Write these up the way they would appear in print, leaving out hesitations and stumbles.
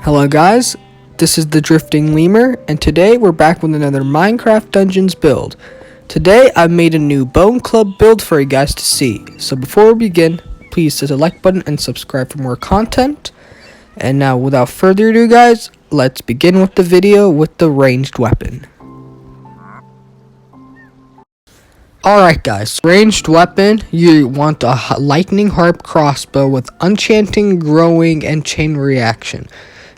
Hello guys, this is the Drifting Lemur, and today we're back with another Minecraft Dungeons build. Today I've made a new Bone Club build for you guys to see. So before we begin, please hit the like button and subscribe for more content. And now without further ado guys, let's begin with the video with the ranged weapon. Alright guys, ranged weapon, you want a lightning harp crossbow with enchanting, growing, and chain reaction.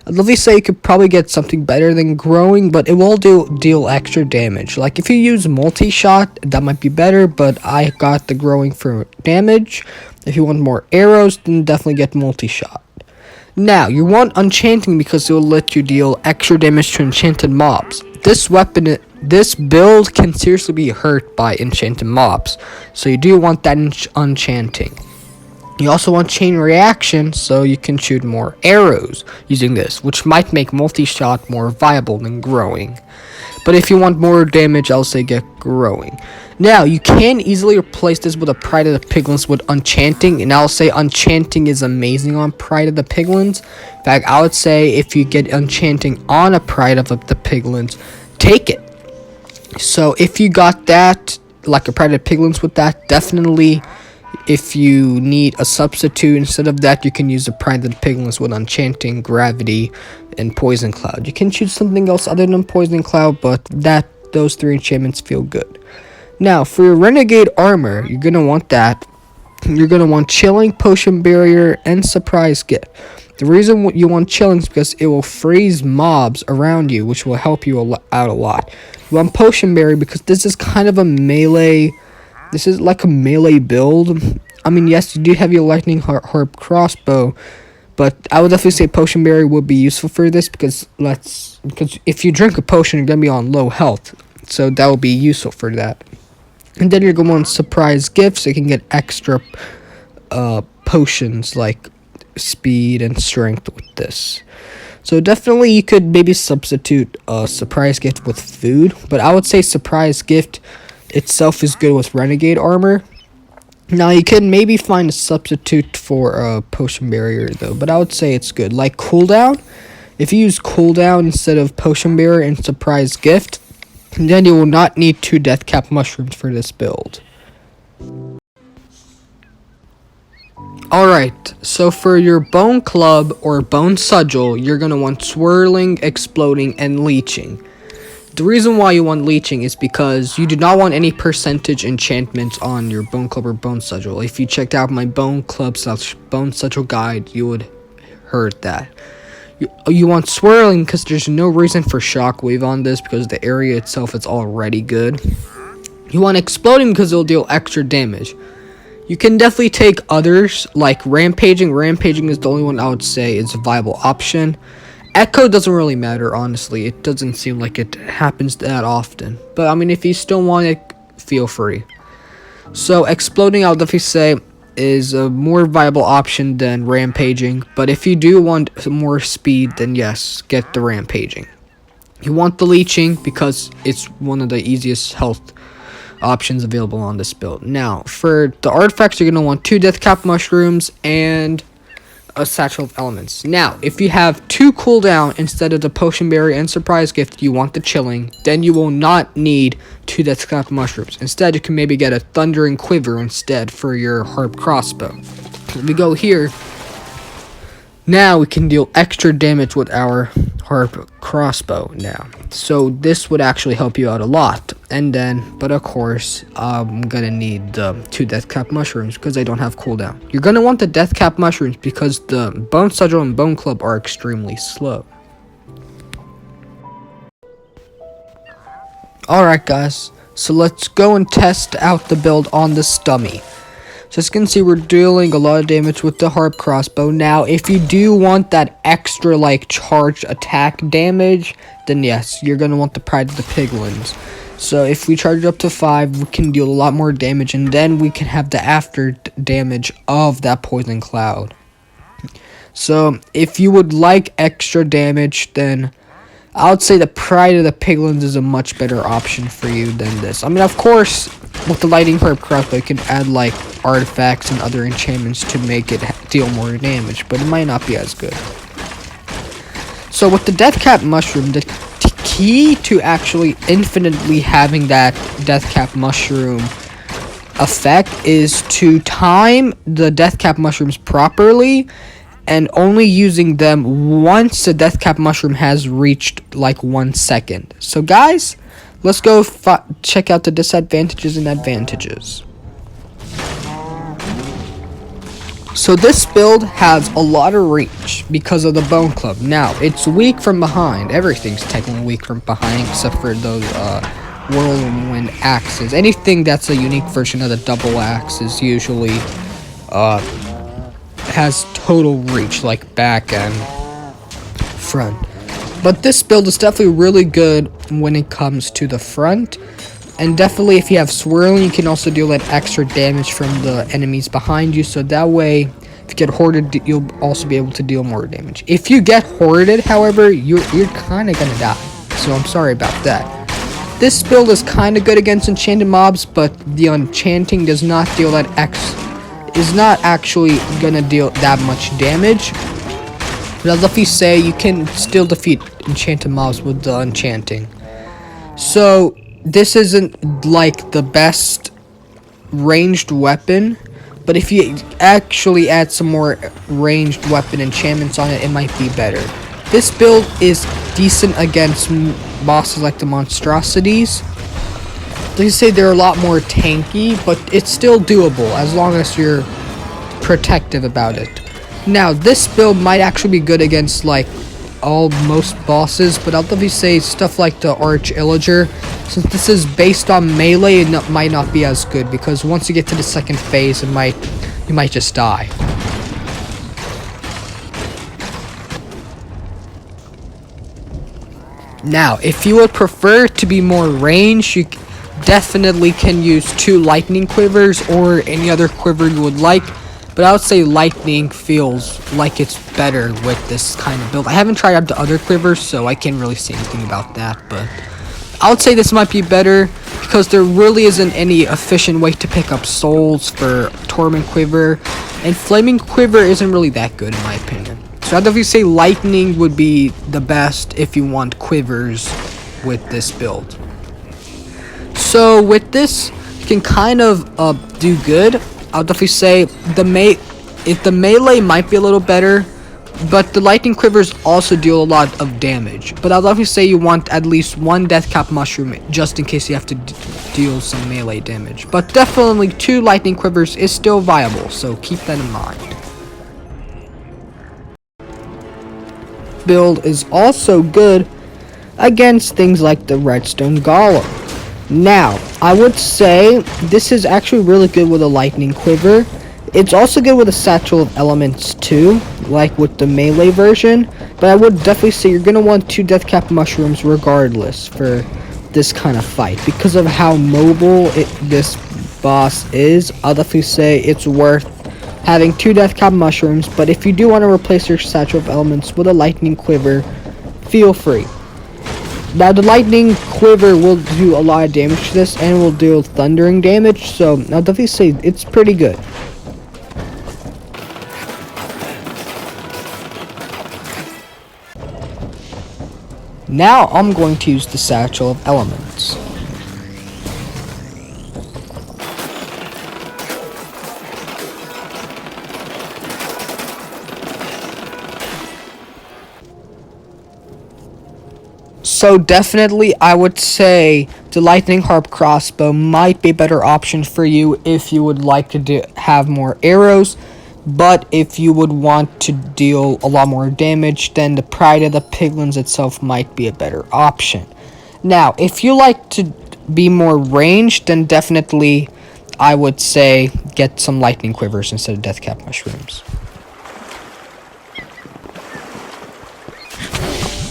I'd love to say you could probably get something better than growing, but it will deal extra damage. Like if you use multi-shot, that might be better, but I got the growing for damage. If you want more arrows, then definitely get multi-shot. Now, you want enchanting because it will let you deal extra damage to enchanted mobs. This build can seriously be hurt by enchanted mobs, so you do want that enchanting. You also want chain reaction, so you can shoot more arrows using this, which might make multi-shot more viable than growing. But if you want more damage, I'll say get growing. Now, you can easily replace this with a Pride of the Piglins with enchanting, and I'll say enchanting is amazing on Pride of the Piglins. In fact, I would say if you get enchanting on a Pride of the Piglins, take it. So if you got that, like a Pride of the Piglins with that, definitely. If you need a substitute instead of that, you can use the Pride of the Piglins with enchanting, gravity, and poison cloud. You can choose something else other than poison cloud, but those three enchantments feel good. Now, for your Renegade Armor, you're going to want that. You're going to want Chilling, Potion Barrier, and Surprise Gift. The reason you want Chilling is because it will freeze mobs around you, which will help you out a lot. You want Potion Barrier because this is kind of a melee. This is like a melee build. I mean, yes, you do have your lightning harp crossbow, but I would definitely say Potion Barrier would be useful for this because if you drink a potion, you're going to be on low health. So that will be useful for that. And then you're going to want Surprise Gifts, so you can get extra potions like speed and strength with this. So definitely you could maybe substitute a Surprise Gift with food, but I would say Surprise Gift itself is good with Renegade Armor. Now you can maybe find a substitute for a Potion Barrier though, but I would say it's good. Like cooldown, if you use cooldown instead of Potion Barrier and Surprise Gift, then you will not need 2 Death Cap Mushrooms for this build. Alright, so for your Bone Club or Bone Cudgel, you're going to want Swirling, Exploding, and Leeching. The reason why you want Leeching is because you do not want any percentage enchantments on your Bone Club or Bone Cudgel. If you checked out my Bone Club / Bone Cudgel guide, you would heard that. You want Swirling because there's no reason for Shockwave on this because the area itself is already good. You want Exploding because it'll deal extra damage. You can definitely take others like Rampaging. Rampaging is the only one I would say is a viable option. Echo doesn't really matter, honestly. It doesn't seem like it happens that often. But, I mean, if you still want it, feel free. So, Exploding, I'll definitely say, is a more viable option than Rampaging. But if you do want more speed, then yes, get the Rampaging. You want the Leeching because it's one of the easiest health options available on this build. Now, for the artifacts, you're going to want 2 Death Cap Mushrooms and a Satchel of Elements. Now, if you have 2 cooldown instead of the Potion Barrier and Surprise Gift, you want the Chilling, then you will not need 2 Death Cap Mushrooms. Instead, you can maybe get a Thundering Quiver instead for your Harp Crossbow. Let me go here. Now we can deal extra damage with our Harp Crossbow now. So this would actually help you out a lot. And then, but of course, I'm gonna need the 2 Death Cap Mushrooms because I don't have cooldown. You're gonna want the Death Cap Mushrooms because the Bone Cudgel and Bone Club are extremely slow. Alright guys, so let's go and test out the build on this dummy. So as you can see, we're dealing a lot of damage with the Harp Crossbow. Now, if you do want that extra, like, charged attack damage, then yes, you're going to want the Pride of the Piglins. So if we charge it up to 5, we can deal a lot more damage, and then we can have the after damage of that Poison Cloud. So if you would like extra damage, then I would say the Pride of the Piglins is a much better option for you than this. I mean, of course, with the Lightning Harp Crossbow, you can add, like, artifacts and other enchantments to make it deal more damage, but it might not be as good. So with the death cap mushroom, the key to actually infinitely having that death cap mushroom effect is to time the death cap mushrooms properly and only using them once the death cap mushroom has reached like 1 second. So guys, let's go check out the disadvantages and advantages. So this build has a lot of reach because of the Bone Club. Now, it's weak from behind. Everything's technically weak from behind except for those whirlwind axes. Anything that's a unique version of the double axe is usually has total reach, like back and front. But this build is definitely really good when it comes to the front. And definitely if you have swirling, you can also deal that extra damage from the enemies behind you. So that way, if you get hoarded, you'll also be able to deal more damage. If you get hoarded, however, you're kind of gonna die. So I'm sorry about that. This build is kind of good against enchanted mobs, but the enchanting does not deal that is not actually gonna deal that much damage. But as if you say, you can still defeat enchanted mobs with the enchanting. So this isn't like the best ranged weapon, but if you actually add some more ranged weapon enchantments on it, it might be better. This build is decent against bosses like the monstrosities. Like I say, they're a lot more tanky, but it's still doable as long as you're protective about it. Now, this build might actually be good against like most bosses, but I'll definitely say stuff like the Arch Illager, since this is based on melee, it might not be as good because once you get to the second phase, you might just die. Now, if you would prefer to be more ranged, you definitely can use 2 lightning quivers or any other quiver you would like. But I would say lightning feels like it's better with this kind of build. I haven't tried out the other quivers, so I can't really say anything about that. But I would say this might be better because there really isn't any efficient way to pick up souls for Torment Quiver. And Flaming Quiver isn't really that good in my opinion. So I'd definitely say lightning would be the best if you want quivers with this build. So with this, you can kind of do good. I'll definitely say the melee might be a little better, but the lightning quivers also deal a lot of damage. But I'll definitely say you want at least 1 death cap mushroom just in case you have to deal some melee damage. But definitely 2 lightning quivers is still viable, so keep that in mind. Build is also good against things like the redstone golem. Now, I would say this is actually really good with a lightning quiver. It's also good with a satchel of elements too, like with the melee version. But I would definitely say you're going to want 2 death cap mushrooms regardless for this kind of fight. Because of how mobile this boss is, I'll definitely say it's worth having 2 death cap mushrooms. But if you do want to replace your satchel of elements with a lightning quiver, feel free. Now the lightning quiver will do a lot of damage to this and will deal thundering damage, so I'll definitely say it's pretty good. Now I'm going to use the satchel of elements. So definitely I would say the lightning harp crossbow might be a better option for you if you would like to have more arrows. But if you would want to deal a lot more damage, then the Pride of the Piglins itself might be a better option. Now, if you like to be more ranged, then definitely I would say get some lightning quivers instead of death cap mushrooms.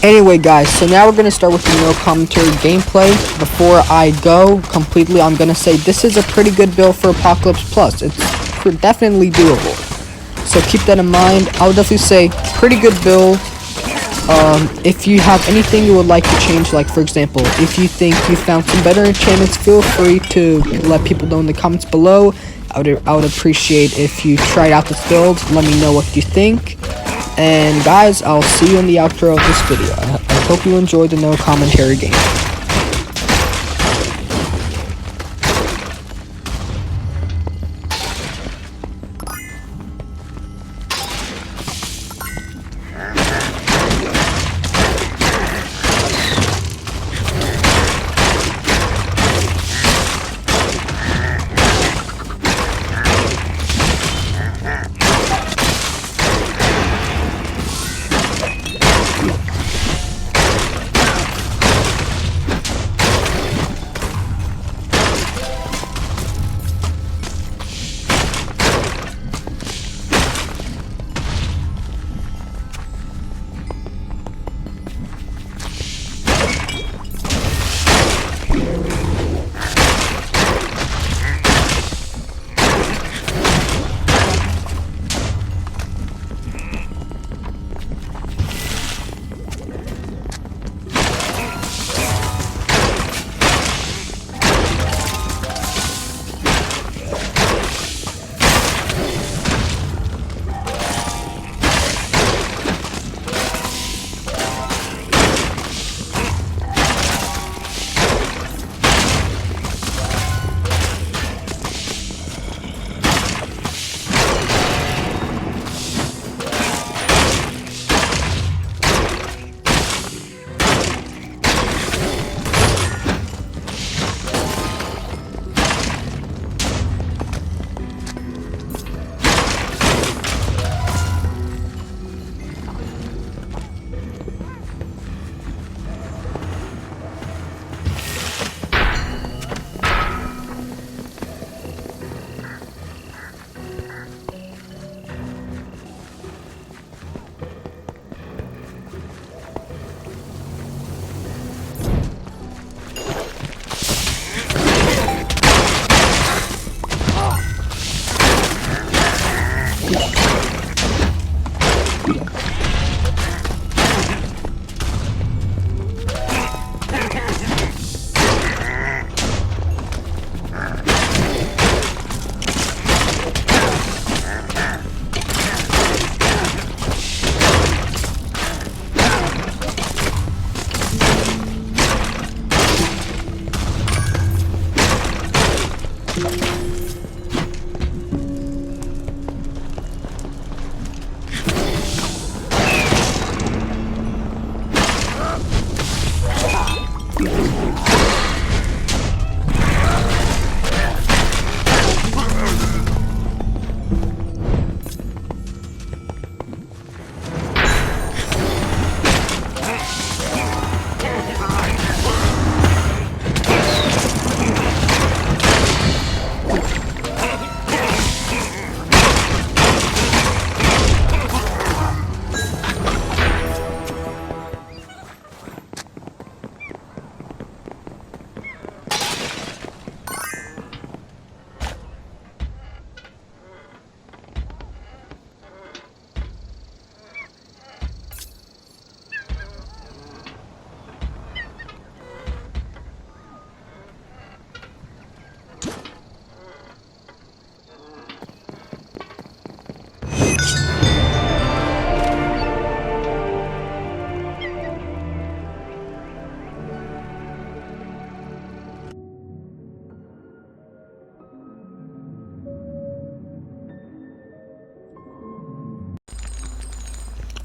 Anyway guys, so now we're going to start with the no commentary gameplay. Before I go completely, I'm going to say this is a pretty good build for Apocalypse Plus. It's definitely doable. So keep that in mind. I would definitely say pretty good build. If you have anything you would like to change, like for example, if you think you found some better enchantments, feel free to let people know in the comments below. I would appreciate if you tried out this build. Let me know what you think. And guys, I'll see you in the outro of this video. I hope you enjoyed the no commentary game.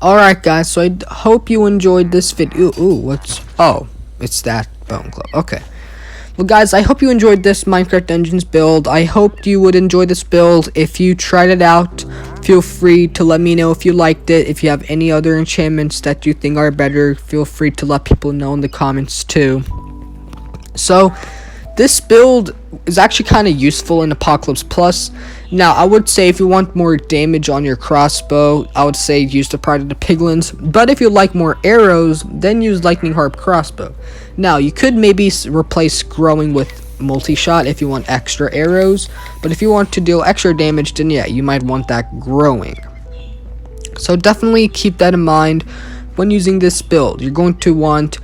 Alright guys, so I hope you enjoyed this video. Oh, it's that Bone Club. Okay. Well guys, I hope you enjoyed this Minecraft Dungeons build. I hoped you would enjoy this build. If you tried it out, feel free to let me know if you liked it. If you have any other enchantments that you think are better, feel free to let people know in the comments too. So, this build is actually kind of useful in Apocalypse Plus. Now, I would say if you want more damage on your crossbow, I would say use the Pride of the Piglins. But if you like more arrows, then use Lightning Harp Crossbow. Now, you could maybe replace Growing with Multi-Shot if you want extra arrows. But if you want to deal extra damage, then yeah, you might want that Growing. So definitely keep that in mind when using this build. You're going to want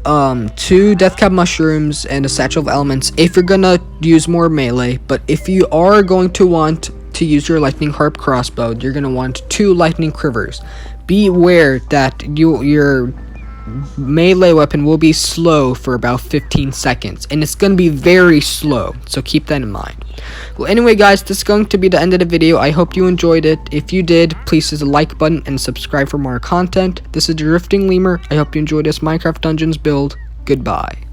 2 Deathcap Mushrooms and a Satchel of Elements if you're gonna use more melee. But if you are going to want to use your Lightning Harp Crossbow, you're gonna want 2 Lightning Quivers. be aware that your melee weapon will be slow for about 15 seconds, and it's going to be very slow, so keep that in mind. Well, anyway guys, this is going to be the end of the video. I hope you enjoyed it. If you did, please hit the like button and subscribe for more content. This is Drifting Lemur. I hope you enjoyed this Minecraft Dungeons build. Goodbye.